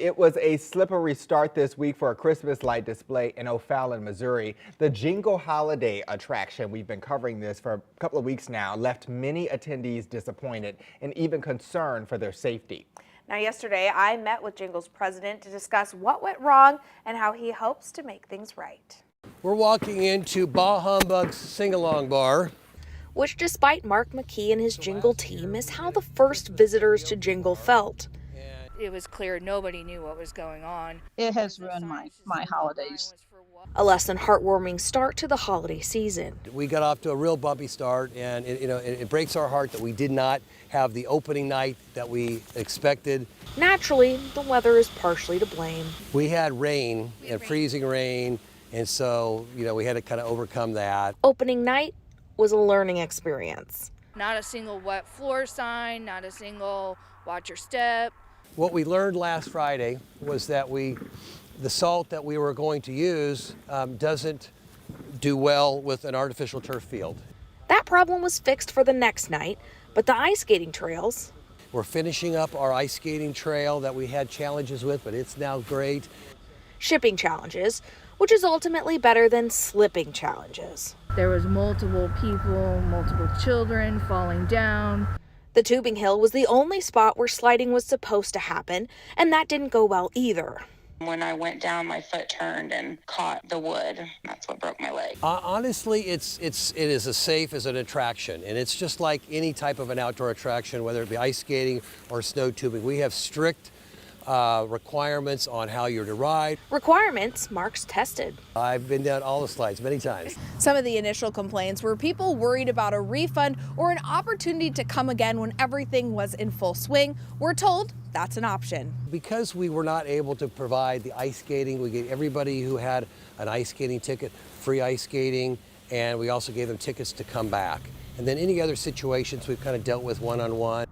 It was a slippery start this week for a Christmas light display in O'Fallon, Missouri. The Jingle holiday attraction, we've been covering this for a couple of weeks now, left many attendees disappointed and even concerned for their safety. Now, yesterday, I met with Jingle's president to discuss what went wrong and how he hopes to make things right. We're walking into Bah Humbug's Sing-Along Bar. Which, despite Mark McKee and his Jingle team, is how the first visitors to Jingle felt. It was clear nobody knew what was going on. It has ruined my holidays. A less than heartwarming start to the holiday season. We got off to a real bumpy start, and it breaks our heart that we did not have the opening night that we expected. Naturally, the weather is partially to blame. We had rain and freezing rain, and so we had to kind of overcome that. Opening night was a learning experience. Not a single wet floor sign, not a single watch your step. What we learned last Friday was that the salt that we were going to use doesn't do well with an artificial turf field. That problem was fixed for the next night, but the ice skating trails. We're finishing up our ice skating trail that we had challenges with, but it's now great. Shipping challenges, which is ultimately better than slipping challenges. There was multiple people, multiple children falling down. The tubing hill was the only spot where sliding was supposed to happen, and that didn't go well either. When I went down, my foot turned and caught the wood. That's what broke my leg. Honestly, it is as safe as an attraction, and it's just like any type of an outdoor attraction, whether it be ice skating or snow tubing. We have strict requirements on how you're to ride. Requirements Mark's tested. I've been down all the slides many times. Some of the initial complaints were people worried about a refund or an opportunity to come again when everything was in full swing. We're told that's an option. Because we were not able to provide the ice skating, we gave everybody who had an ice skating ticket free ice skating, and we also gave them tickets to come back. And then any other situations we've kind of dealt with one-on-one.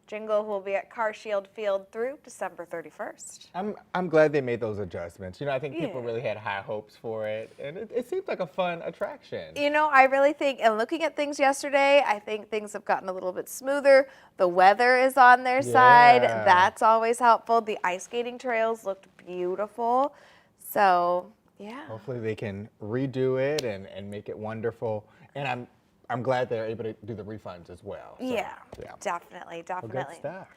Jingle will be at Car Shield Field through December 31st. I'm glad they made those adjustments. I think people really had high hopes for it, and it seems like a fun attraction. I really think, and looking at things yesterday, I think things have gotten a little bit smoother. The weather is on their side. That's always helpful. The ice skating trails looked beautiful. So, yeah. Hopefully they can redo it and make it wonderful. And I'm glad they're able to do the refunds as well. So, Yeah, definitely. Well, good stuff.